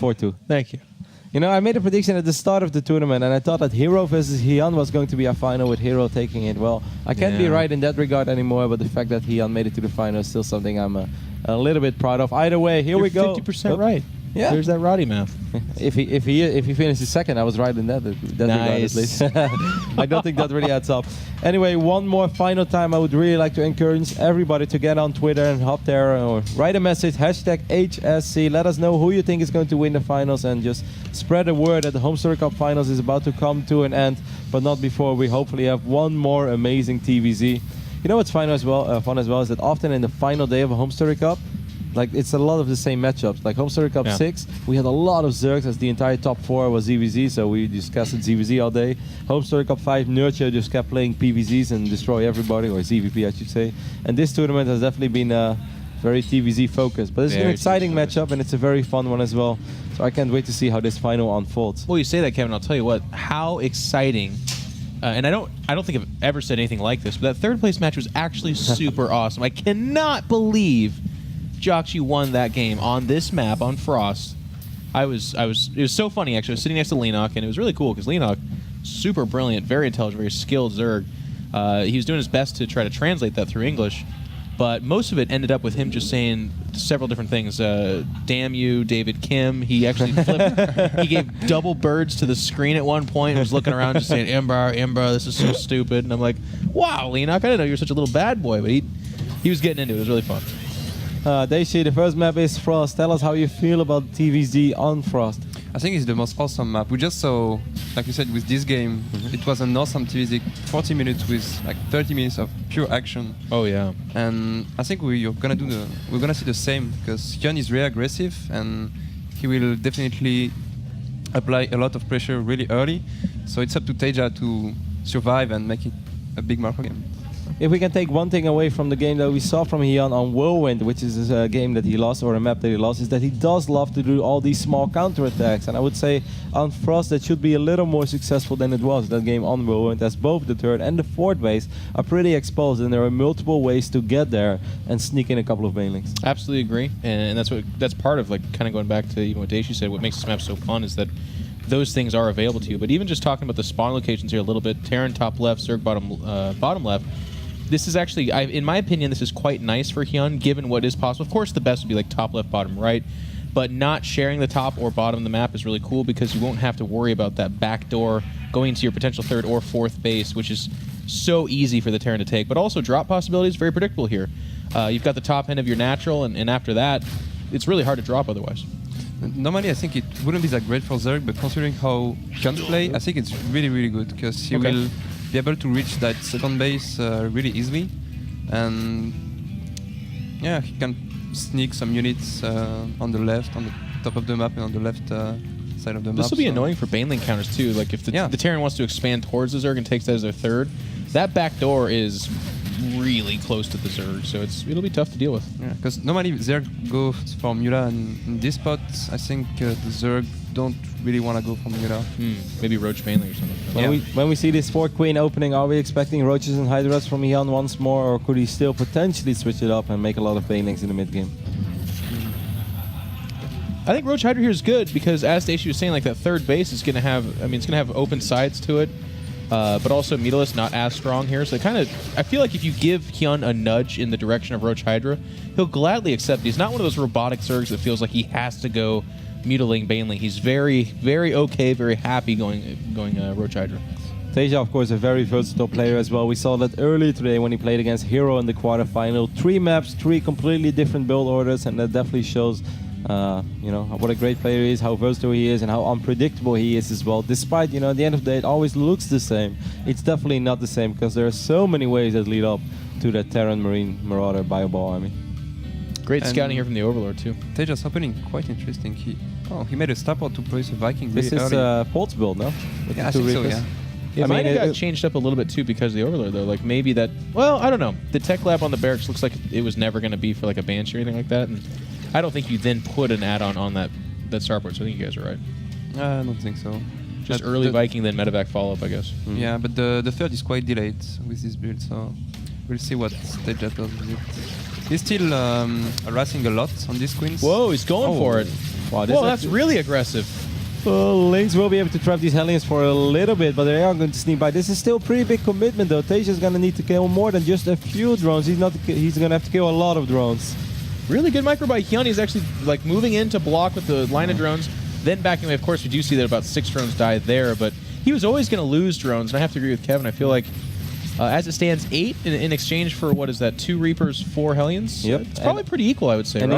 4-2. Thank you. You know, I made a prediction at the start of the tournament, and I thought that Hero versus HyuN was going to be a final with Hero taking it. Well, I can't be right in that regard anymore, but the fact that HyuN made it to the final is still something I'm a little bit proud of. Either way, here we go. 50% right. Yeah. There's that Roddy math. If he finishes second, I was right in that regard at least. I don't think that really adds up. Anyway, one more final time, I would really like to encourage everybody to get on Twitter and hop there or write a message, #HSC. Let us know who you think is going to win the finals and just spread the word that the Home Story Cup finals is about to come to an end, but not before we hopefully have one more amazing TVZ. You know what's fun as well is that often in the final day of a Home Story Cup, like it's a lot of the same matchups. Like Home Story Cup 6, we had a lot of Zergs as the entire top 4 was ZVZ, so we just casted ZVZ all day. Home Story Cup 5, Nurture just kept playing PVZs and destroy everybody, or ZVP I should say. And this tournament has definitely been very TVZ focused. But it's an exciting matchup and it's a very fun one as well. So I can't wait to see how this final unfolds. Well, you say that, Kevin, I'll tell you what, how exciting. And I don't think I've ever said anything like this, but that third place match was actually super awesome. I cannot believe Joxy won that game on this map on Frost. It was so funny actually. I was sitting next to Leenock, and it was really cool because Leenock, super brilliant, very intelligent, very skilled Zerg. He was doing his best to try to translate that through English, but most of it ended up with him just saying several different things. Damn you, David Kim. He actually flipped. He gave double birds to the screen at one point and was looking around just saying, Ember, this is so stupid. And I'm like, wow, Leenock, I didn't know you were such a little bad boy, but he was getting into it. It was really fun. TaeJa, the first map is Frost. Tell us how you feel about TVZ on Frost. I think it's the most awesome map. We just saw, like you said, with this game, it was an awesome TVZ. 40 minutes with like 30 minutes of pure action. Oh yeah. And I think we're gonna see the same because HyuN is really aggressive and he will definitely apply a lot of pressure really early. So it's up to TaeJa to survive and make it a big Marco game. If we can take one thing away from the game that we saw from HyuN on Whirlwind, which is a game that he lost, or a map that he lost, is that he does love to do all these small counterattacks. And I would say on Frost that should be a little more successful than it was, that game on Whirlwind, as both the third and the fourth base are pretty exposed, and there are multiple ways to get there and sneak in a couple of banelings. Absolutely agree, and that's part of, like, kind of going back to what TaeJa said, what makes this map so fun is that those things are available to you. But even just talking about the spawn locations here a little bit, Terran top left, Zerg bottom left, this is actually, in my opinion, this is quite nice for HyuN, given what is possible. Of course, the best would be like top left, bottom right, but not sharing the top or bottom of the map is really cool because you won't have to worry about that back door going into your potential third or fourth base, which is so easy for the Terran to take. But also, drop possibilities very predictable here. You've got the top end of your natural, and after that, it's really hard to drop otherwise. Normally, I think it wouldn't be that great for Zerg, but considering how HyuN play, I think it's really, really good because he will be able to reach that second base really easily, and yeah, he can sneak some units on the left, on the top of the map, and on the left side of the map. This will be annoying for banelink counters too. Like if the Terran wants to expand towards the Zerg and takes that as their third, that back door is really close to the Zerg, so it'll be tough to deal with. Yeah, because normally Zerg go for Mula, and in this spot, I think the Zerg don't really want to go for Mula. Maybe Roach mainly or something. When we see this 4th Queen opening, are we expecting Roaches and Hydras from HyuN once more, or could he still potentially switch it up and make a lot of banelings in the mid game? I think Roach Hydra here is good because, as TaeJa was saying, like that third base is going to have, it's going to have open sides to it, but also Meatless not as strong here. So I feel like if you give HyuN a nudge in the direction of Roach Hydra, he'll gladly accept it. He's not one of those robotic Zergs that feels like he has to go Mutiling Baneling. He's very, very okay, very happy going Roach Hydra. TaeJa, of course, a very versatile player as well. We saw that earlier today when he played against Hero in the quarterfinal. 3 maps, 3 completely different build orders, and that definitely shows, you know, what a great player he is, how versatile he is, and how unpredictable he is as well. Despite, you know, at the end of the day, it always looks the same. It's definitely not the same because there are so many ways that lead up to that Terran Marine Marauder Bioball army. Great scouting here from the Overlord too. TaeJa's opening quite interesting. He made a starport to place a Viking really early. This is Polt's build, no? Yeah, I think so, yeah. It might have got changed up a little bit too because of the Overlord though. Like maybe that, well, I don't know. The tech lab on the barracks looks like it was never going to be for like a Banshee or anything like that. And I don't think you then put an add-on on that starport, so I think you guys are right. I don't think so. Just early Viking, then medevac follow-up, I guess. Yeah, but the third is quite delayed with this build, so we'll see what TaeJa does with it. He's still harassing a lot on these queens. Whoa, he's going for it. Wow, this Well, that's really aggressive. Well, Lynx will be able to trap these Hellions for a little bit, but they are going to sneak by. This is still a pretty big commitment, though. TaeJa's going to need to kill more than just a few drones. He's going to have to kill a lot of drones. Really good micro by HyuN. He's actually like moving in to block with the line of drones, then backing away. Of course, we do see that about 6 drones die there, but he was always going to lose drones, and I have to agree with Kevin. I feel like as it stands, 8 in exchange for, what is that, 2 Reapers, 4 Hellions? Yep. It's probably pretty equal, I would say, right?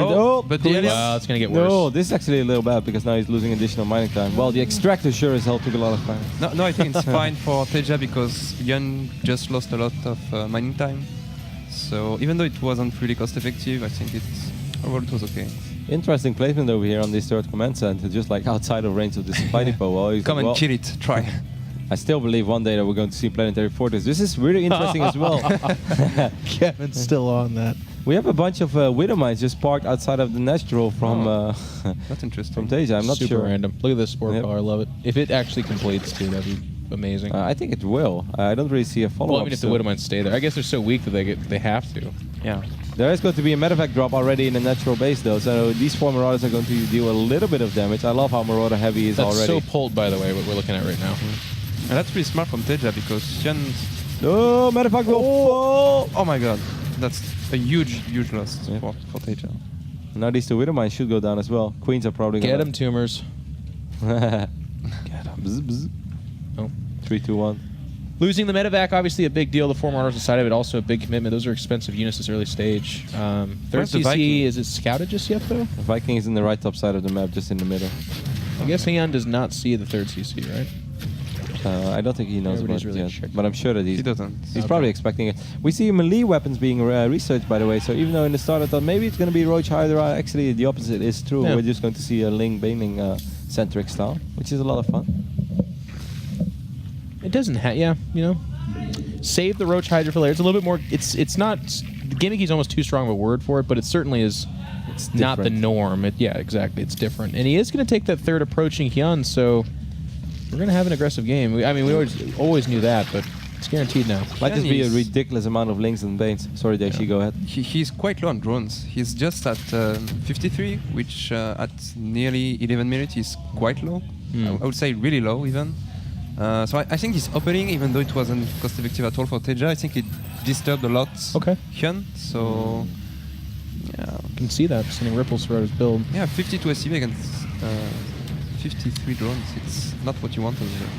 But the Wow, it's going to get worse. No, this is actually a little bad because now he's losing additional mining time. Well, the extractor sure as hell took a lot of time. No, I think it's fine for TaeJa because HyuN just lost a lot of mining time. So even though it wasn't really cost effective, I think overall it was okay. Interesting placement over here on this third command center, just like outside of range of this fighting pole. Well, Come and kill it, try. I still believe one day that we're going to see Planetary Fortress. This is really interesting as well. Kevin's still on that. We have a bunch of Widow Mines just parked outside of the natural from That's interesting. from TaeJa. I'm not Super sure. random. Look at this sport Yep. car. I love it. If it actually completes, dude, that'd be amazing. I think it will. I don't really see a follow-up. Well, I mean, if the Widow Mines stay there. I guess they're so weak that they have to. Yeah. There is going to be a medevac drop already in the natural base, though, so these 4 Marauders are going to deal a little bit of damage. I love how Marauder heavy is That's already. so pulled, by the way, what we're looking at right now. And that's pretty smart from TaeJa because HyuN... Oh, medevac will fall! Oh my god. That's a huge loss for TaeJa. Now these 2 Widow Mines should go down as well. Queens are probably Get going him, tumors. Get him. Oh. 3, 2, 1. Losing the medevac, obviously a big deal. The 4 Marauders inside of it, also a big commitment. Those are expensive units this early stage. Third Where's the CC, Viking? is it scouted just yet, though? Viking is in the right top side of the map, just in the middle. I guess HyuN does not see the 3rd CC, right? I don't think he knows about Everybody's it really yet, checked. but I'm sure that He doesn't. He's probably expecting it. We see melee weapons being researched, by the way. So even though in the start I thought maybe it's going to be Roach Hydra, actually the opposite is true. Yeah. We're just going to see a Ling Bailing centric style, which is a lot of fun. It doesn't have, yeah, you know. Save the Roach Hydra for later. It's a little bit more, it's not, gimmicky is almost too strong of a word for it, but it certainly is not the different. norm. Yeah, exactly. It's different. And he is going to take that 3rd approaching HyuN, so we're going to have an aggressive game. I mean, we always knew that, but it's guaranteed now. Might just be a ridiculous amount of Lings and Banes. Sorry, Dashi, go ahead. He's quite low on drones. He's just at 53, which at nearly 11 minutes is quite low. I would say really low even. So I think he's opening, even though it wasn't cost effective at all for TaeJa. I think it disturbed a lot HyuN. So yeah, You can see that, sending ripples throughout his build. yeah, 52 SCV against 53 drones. It's not what you want.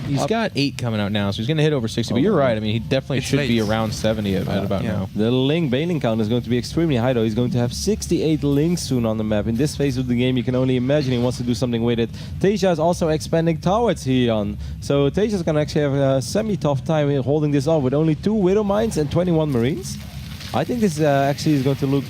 He's got 8 coming out now, so he's going to hit over 60. But you're right. I mean, he definitely It's should be late. around 70 at about yeah. now. The Ling Bailing count is going to be extremely high, though. He's going to have 68 Lings soon on the map. In this phase of the game, you can only imagine he wants to do something with it. TaeJa is also expanding towards HyuN. So TaeJa is going to actually have a semi-tough time holding this off with only 2 Widow Mines and 21 Marines. I think this actually is going to look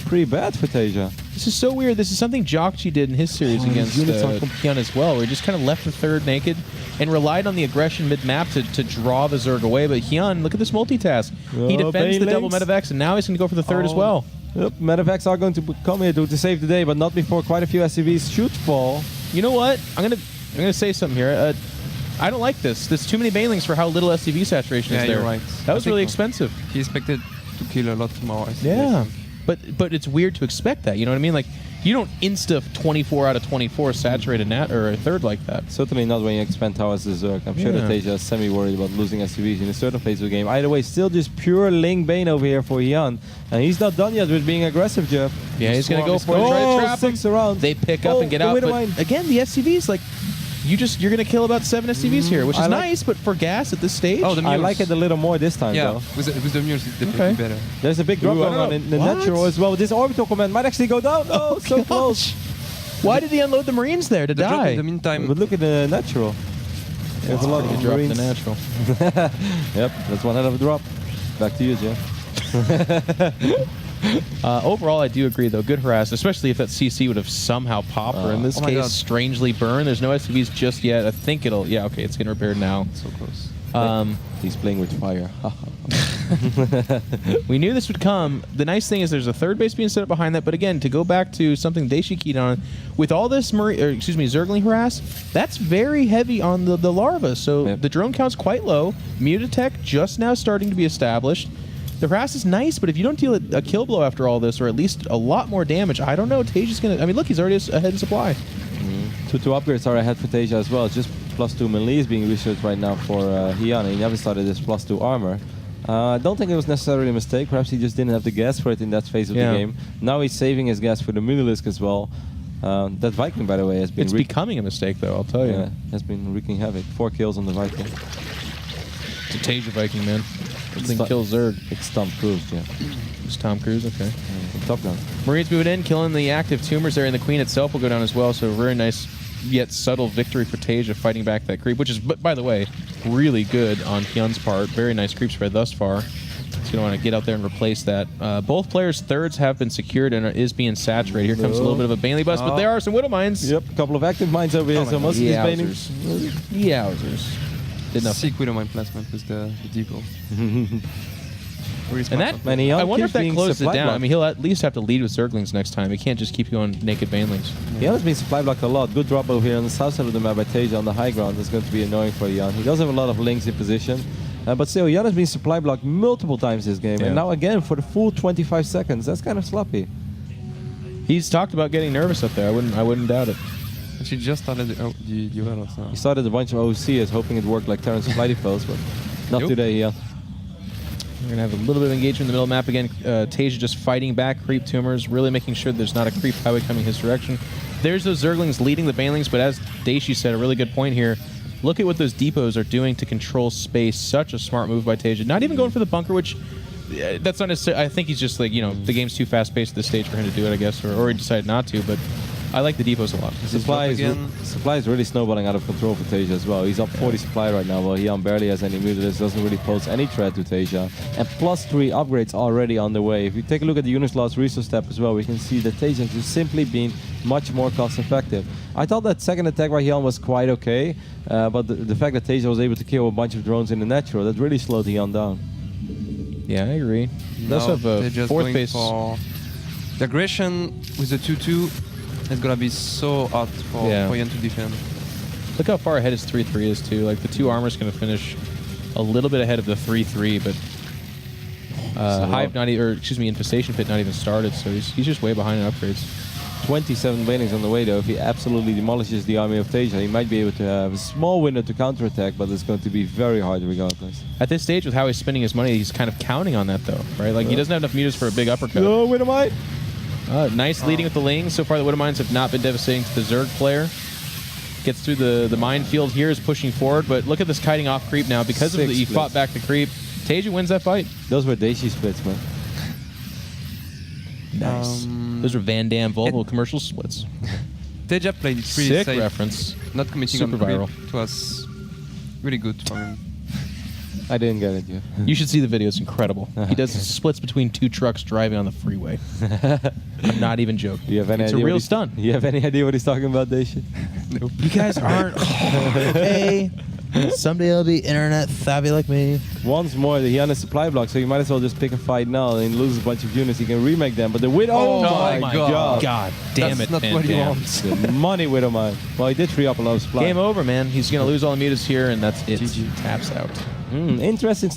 pretty bad for TaeJa. This is so weird. This is something Jokchi did in his series against units are HyuN as well, where he just kind of left the 3rd naked and relied on the aggression mid-map to draw the Zerg away. But HyuN, look at this multitask. He Oh, defends the double Baelings. medevacs, and now he's going to go for the 3rd as well. Yep, medevacs are going to come here to save the day, but not before quite a few SCVs should fall. You know what? I'm gonna say something here. I don't like this. There's too many Baelings for how little SCV saturation is Yeah, there. you're right. That I was think really so. expensive. He expected to kill a lot more. Yeah. But it's weird to expect that. You know what I mean? Like, you don't insta 24 out of 24 saturate a nat or a 3rd like that. Certainly not when you expand towers to Zerg. I'm sure that Yeah. TaeJa is semi-worried about losing SCVs in a certain phase of the game. Either way, still just pure Ling Bane over here for HyuN. And he's not done yet with being aggressive, Jeff. Yeah, he's going to go for it. Try to trap him. 6 around. They pick up and get the out. Widow But Mine. again, the SCVs, like, you're going to kill about 7 SCVs here, which is I like- nice, but for gas at this stage? Oh, the I mules. like it a little more this time, Yeah, though. with the mules, it's definitely Okay. better. There's a big drop Ooh, I going don't on know. in the What? natural as well. This orbital command might actually go down. Oh, so gosh. close. Why did he unload the Marines there to The drop die? in the meantime, But look at the natural. There's a lot He of dropped the Marines. natural. Yep, that's one hell of a drop. Back to you, Jeff. Overall, I do agree, though. Good harass, especially if that CC would have somehow popped, or in this Oh my case, God. strangely burned. There's no SCVs just yet. I think it'll... Yeah, okay, it's getting repaired now. so close. He's playing with fire. We knew this would come. The nice thing is there's a 3rd base being set up behind that, but again, to go back to something Dashi keyed on, with all this Zergling harass, that's very heavy on the larva, so Yep. the drone count's quite low. Mutatech just now starting to be established. The harass is nice, but if you don't deal a kill blow after all this, or at least a lot more damage, I don't know. TaeJa's gonna. I mean, look, he's already ahead in supply. Two upgrades are ahead for TaeJa as well. Just +2 melee is being researched right now for HyuN. He never started this +2 armor. I don't think it was necessarily a mistake. Perhaps he just didn't have the gas for it in that phase of the game. Now he's saving his gas for the Mutalisk as well. That Viking, by the way, has been... It's becoming a mistake, though, I'll tell you. Yeah, has been wreaking havoc. 4 kills on the Viking. It's a TaeJa Viking, man. This thing kills Zerg. It's Tom Cruise, yeah. It's Tom Cruise, okay. Top Gun. Marines moving in, killing the active tumors there, and the Queen itself will go down as well, so very nice yet subtle victory for TaeJa fighting back that creep, which is, by the way, really good on HyuN's part. Very nice creep spread thus far. He's going to want to get out there and replace that. Both players' thirds have been secured and is being saturated. Here comes a little bit of a Bailey bust, but there are some Widow Mines. Yep, a couple of active mines over here, so most of these Banings. Yowzers. Did nothing. Sick Widow Mine placement with the depot. And that, I wonder if that closes it down. I mean, he'll at least have to lead with Zerglings next time. He can't just keep going naked Banelings. He has been supply blocked a lot. Good drop over here on the south side of the map by TaeJa on the high ground. That's going to be annoying for HyuN. He does have a lot of links in position. But still, HyuN has been supply blocked multiple times this game. And now again for the full 25 seconds. That's kind of sloppy. He's talked about getting nervous up there. I wouldn't doubt it. She just started the duels now. He started a bunch of OCs hoping it worked like Terran supply depots, but not today, HyuN. We're going to have a little bit of engagement in the middle map again. TaeJa just fighting back creep tumors, really making sure there's not a creep highway coming his direction. There's those Zerglings leading the Banelings, but as TaeJa said, a really good point here. Look at what those depots are doing to control space. Such a smart move by TaeJa. Not even going for the bunker, which that's not necessarily... I think he's just like, you know, the game's too fast-paced at this stage for him to do it, I guess, or he decided not to, but I like the depots a lot. Supply is really snowballing out of control for TaeJa as well. He's up 40 supply right now, while HyuN barely has any Mutalisk, doesn't really pose any threat to TaeJa. And +3 upgrades already on the way. If you take a look at the unit's lost resource step as well, we can see that TaeJa has simply been much more cost-effective. I thought that second attack by HyuN was quite okay, but the fact that TaeJa was able to kill a bunch of drones in the natural, that really slowed HyuN down. Yeah, I agree. Let's have a fourth base. The aggression with the 2-2 is gonna be so hard for HyuN to defend. Look how far ahead his 3-3 is too. Like the 2 armor's gonna finish a little bit ahead of the 3-3, but Hive not even, or excuse me, Infestation Pit not even started, so he's just way behind in upgrades. 27 Banings on the way though. If he absolutely demolishes the army of TaeJa, he might be able to have a small window to counterattack, but it's going to be very hard regardless. At this stage, with how he's spending his money, he's kind of counting on that though, right? Like he doesn't have enough mutas for a big uppercut. No, Widow Mine! Nice leading with the Lings. So far, the Widow Mines have not been devastating to the Zerg player. Gets through the minefield here, is pushing forward, but look at this kiting off creep now. Because of he fought back the creep, TaeJa wins that fight. Those were Daisy splits, man. Nice. Those are Van Damme Volvo commercial splits. TaeJa played pretty Sick safe. Reference. Not committing Super on creep. viral. It was really good for him. I didn't get it, yeah. You should see the video. It's incredible. He does splits between 2 trucks driving on the freeway. I'm not even joking. You have any it's idea a real stunt. You have any idea what he's talking about, Daisy? Nope. You guys aren't okay. Someday I'll be internet savvy like me. Once more, the HyuN is supply block, so you might as well just pick a fight now and lose a bunch of units. You can remake them, but the Widow... Oh my god. God damn it, That's not what he wants. The money Widow Mine. Well, he did free up a lot of supply. Game over, man. He's going to lose all the mutas here, and that's it. GG. Taps out. Interesting stuff.